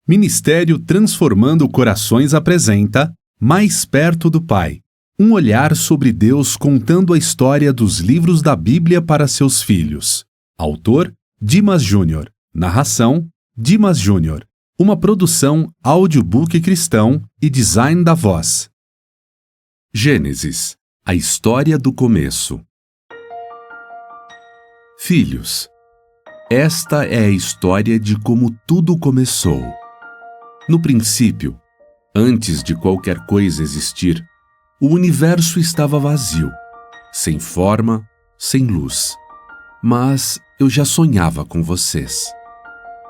Ministério Transformando Corações apresenta Mais Perto do Pai. Um olhar sobre Deus contando a história dos livros da Bíblia para seus filhos. Autor, Dimas Júnior. Narração, Dimas Júnior. Uma produção audiobook cristão e design da voz. Gênesis, a história do começo. Filhos, esta é a história de como tudo começou. No princípio, antes de qualquer coisa existir, o universo estava vazio, sem forma, sem luz. Mas eu já sonhava com vocês.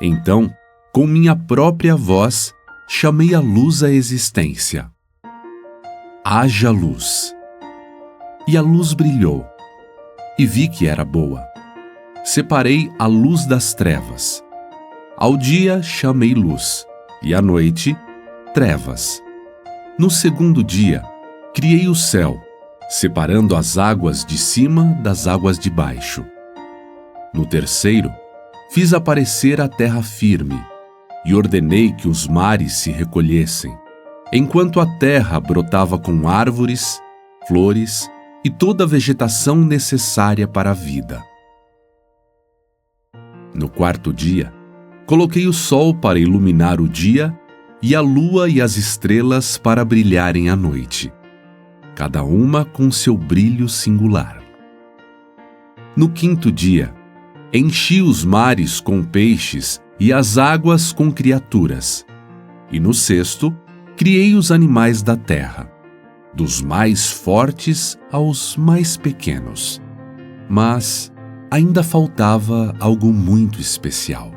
Então, com minha própria voz, chamei a luz à existência. Haja luz. E a luz brilhou, e vi que era boa. Separei a luz das trevas. Ao dia chamei luz, e à noite, trevas. No segundo dia, criei o céu, separando as águas de cima das águas de baixo. No terceiro, fiz aparecer a terra firme, e ordenei que os mares se recolhessem, enquanto a terra brotava com árvores, flores e toda a vegetação necessária para a vida. No quarto dia, coloquei o sol para iluminar o dia e a lua e as estrelas para brilharem à noite, cada uma com seu brilho singular. No quinto dia, enchi os mares com peixes e as águas com criaturas. E no sexto, criei os animais da terra, dos mais fortes aos mais pequenos. Mas ainda faltava algo muito especial.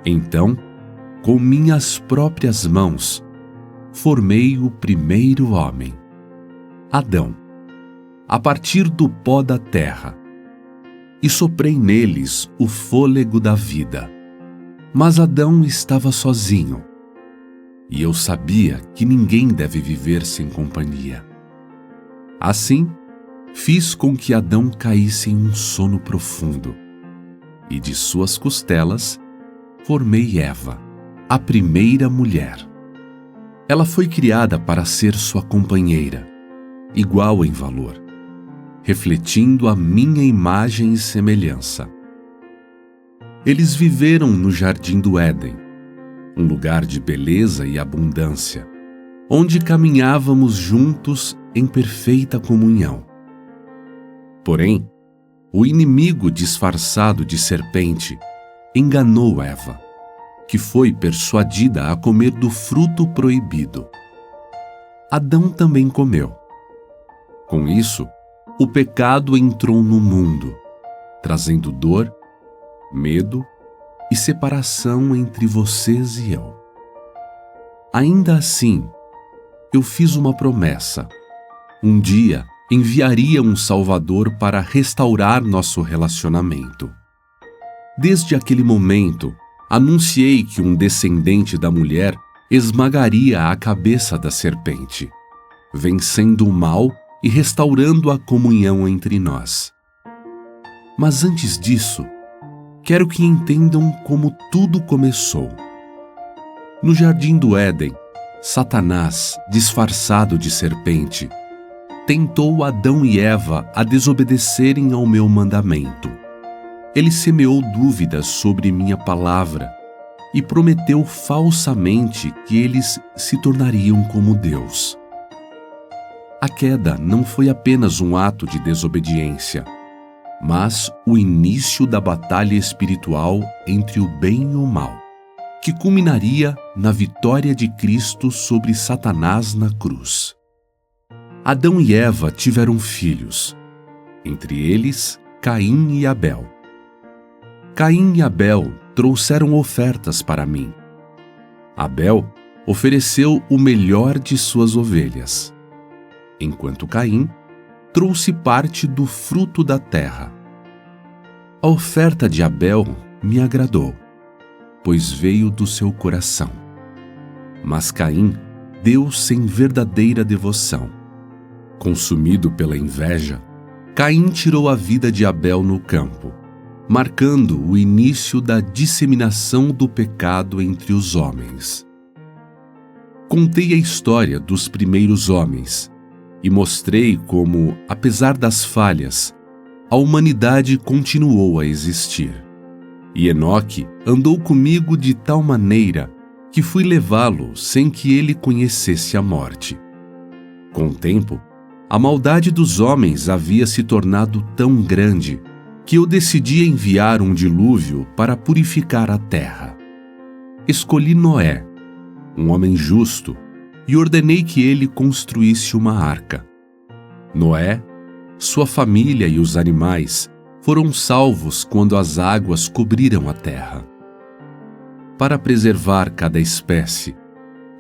Então, com minhas próprias mãos, formei o primeiro homem, Adão, a partir do pó da terra, e soprei neles o fôlego da vida. Mas Adão estava sozinho, e eu sabia que ninguém deve viver sem companhia. Assim, fiz com que Adão caísse em um sono profundo, e de suas costelas formei Eva, a primeira mulher. Ela foi criada para ser sua companheira, igual em valor, refletindo a minha imagem e semelhança. Eles viveram no Jardim do Éden, um lugar de beleza e abundância, onde caminhávamos juntos em perfeita comunhão. Porém, o inimigo disfarçado de serpente enganou Eva, que foi persuadida a comer do fruto proibido. Adão também comeu. Com isso, o pecado entrou no mundo, trazendo dor, medo e separação entre vocês e eu. Ainda assim, eu fiz uma promessa. Um dia enviaria um Salvador para restaurar nosso relacionamento. Desde aquele momento, anunciei que um descendente da mulher esmagaria a cabeça da serpente, vencendo o mal e restaurando a comunhão entre nós. Mas antes disso, quero que entendam como tudo começou. No Jardim do Éden, Satanás, disfarçado de serpente, tentou Adão e Eva a desobedecerem ao meu mandamento. Ele semeou dúvidas sobre minha palavra e prometeu falsamente que eles se tornariam como Deus. A queda não foi apenas um ato de desobediência, mas o início da batalha espiritual entre o bem e o mal, que culminaria na vitória de Cristo sobre Satanás na cruz. Adão e Eva tiveram filhos, entre eles Caim e Abel. Caim e Abel trouxeram ofertas para mim. Abel ofereceu o melhor de suas ovelhas, enquanto Caim trouxe parte do fruto da terra. A oferta de Abel me agradou, pois veio do seu coração. Mas Caim deu sem verdadeira devoção. Consumido pela inveja, Caim tirou a vida de Abel no campo marcando o início da disseminação do pecado entre os homens. Contei a história dos primeiros homens e mostrei como, apesar das falhas, a humanidade continuou a existir. E Enoque andou comigo de tal maneira que fui levá-lo sem que ele conhecesse a morte. Com o tempo, a maldade dos homens havia se tornado tão grande que eu decidi enviar um dilúvio para purificar a terra. Escolhi Noé, um homem justo, e ordenei que ele construísse uma arca. Noé, sua família e os animais foram salvos quando as águas cobriram a terra. Para preservar cada espécie,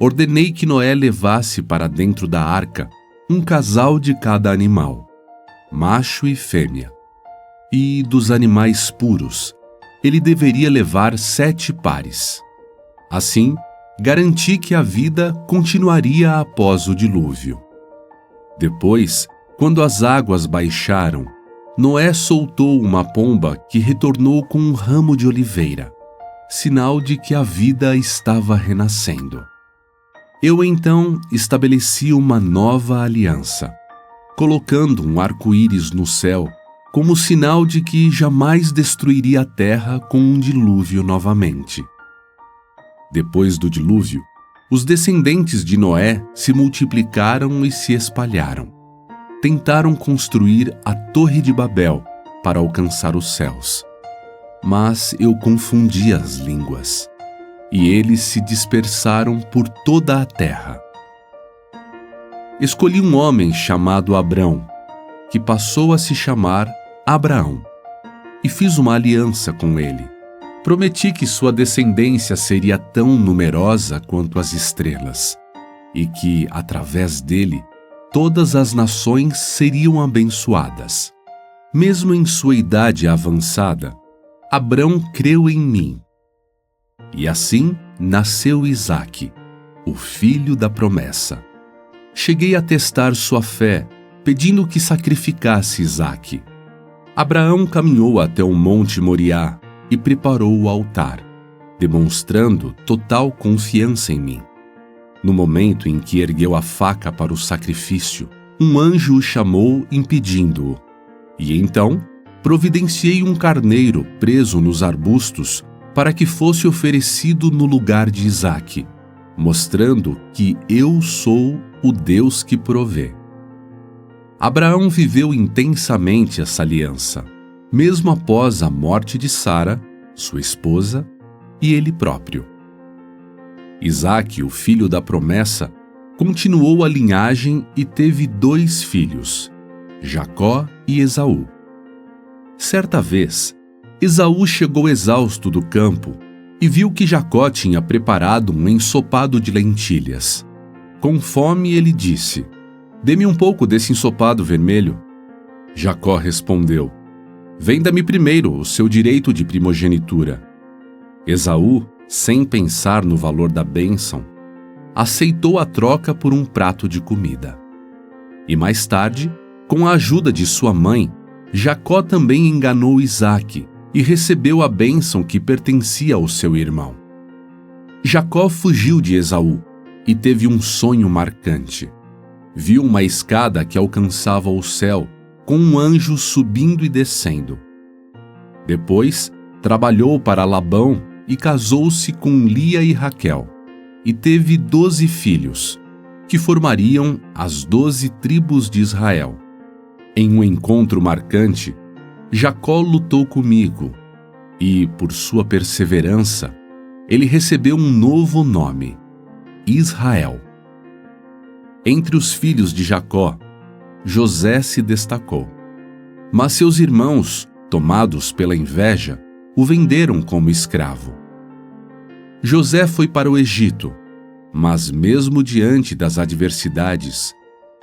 ordenei que Noé levasse para dentro da arca um casal de cada animal, macho e fêmea. E dos animais puros, ele deveria levar 7 pares. Assim, garanti que a vida continuaria após o dilúvio. Depois, quando as águas baixaram, Noé soltou uma pomba que retornou com um ramo de oliveira, sinal de que a vida estava renascendo. Eu então estabeleci uma nova aliança, colocando um arco-íris no céu como sinal de que jamais destruiria a terra com um dilúvio novamente. Depois do dilúvio, os descendentes de Noé se multiplicaram e se espalharam. Tentaram construir a Torre de Babel para alcançar os céus. Mas eu confundi as línguas, e eles se dispersaram por toda a terra. Escolhi um homem chamado Abrão, que passou a se chamar Abraão, e fiz uma aliança com ele. Prometi que sua descendência seria tão numerosa quanto as estrelas, e que, através dele, todas as nações seriam abençoadas. Mesmo em sua idade avançada, Abrão creu em mim. E assim nasceu Isaque, o filho da promessa. Cheguei a testar sua fé, pedindo que sacrificasse Isaque. Abraão caminhou até o monte Moriá e preparou o altar, demonstrando total confiança em mim. No momento em que ergueu a faca para o sacrifício, um anjo o chamou, impedindo-o. E então, providenciei um carneiro preso nos arbustos para que fosse oferecido no lugar de Isaque, mostrando que eu sou o Deus que provê. Abraão viveu intensamente essa aliança, mesmo após a morte de Sara, sua esposa, e ele próprio. Isaque, o filho da promessa, continuou a linhagem e teve 2 filhos, Jacó e Esaú. Certa vez, Esaú chegou exausto do campo e viu que Jacó tinha preparado um ensopado de lentilhas. Com fome, ele disse: "Dê-me um pouco desse ensopado vermelho." Jacó respondeu: "Venda-me primeiro o seu direito de primogenitura." Esaú, sem pensar no valor da bênção, aceitou a troca por um prato de comida. E mais tarde, com a ajuda de sua mãe, Jacó também enganou Isaque e recebeu a bênção que pertencia ao seu irmão. Jacó fugiu de Esaú e teve um sonho marcante. Viu uma escada que alcançava o céu, com um anjo subindo e descendo. Depois, trabalhou para Labão e casou-se com Lia e Raquel, e teve 12 filhos, que formariam as 12 tribos de Israel. Em um encontro marcante, Jacó lutou comigo, e, por sua perseverança, ele recebeu um novo nome, Israel. Entre os filhos de Jacó, José se destacou. Mas seus irmãos, tomados pela inveja, o venderam como escravo. José foi para o Egito, mas mesmo diante das adversidades,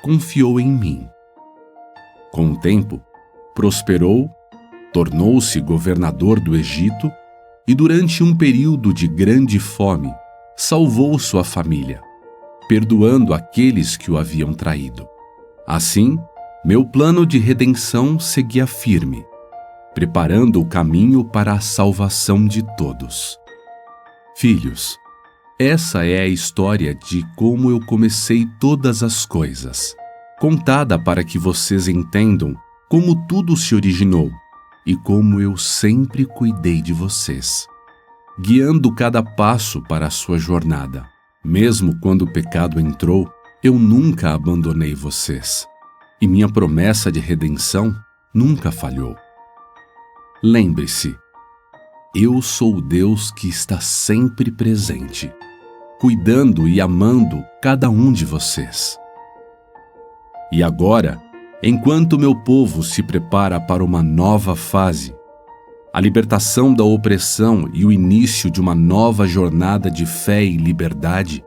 confiou em mim. Com o tempo, prosperou, tornou-se governador do Egito e, durante um período de grande fome, salvou sua família, perdoando aqueles que o haviam traído. Assim, meu plano de redenção seguia firme, preparando o caminho para a salvação de todos. Filhos, essa é a história de como eu comecei todas as coisas, contada para que vocês entendam como tudo se originou e como eu sempre cuidei de vocês, guiando cada passo para a sua jornada. Mesmo quando o pecado entrou, eu nunca abandonei vocês, e minha promessa de redenção nunca falhou. Lembre-se, eu sou o Deus que está sempre presente, cuidando e amando cada um de vocês. E agora, enquanto meu povo se prepara para uma nova fase, a libertação da opressão e o início de uma nova jornada de fé e liberdade,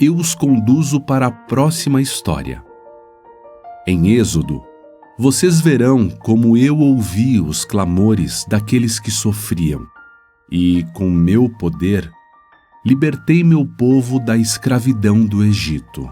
eu os conduzo para a próxima história. Em Êxodo, vocês verão como eu ouvi os clamores daqueles que sofriam e, com meu poder, libertei meu povo da escravidão do Egito.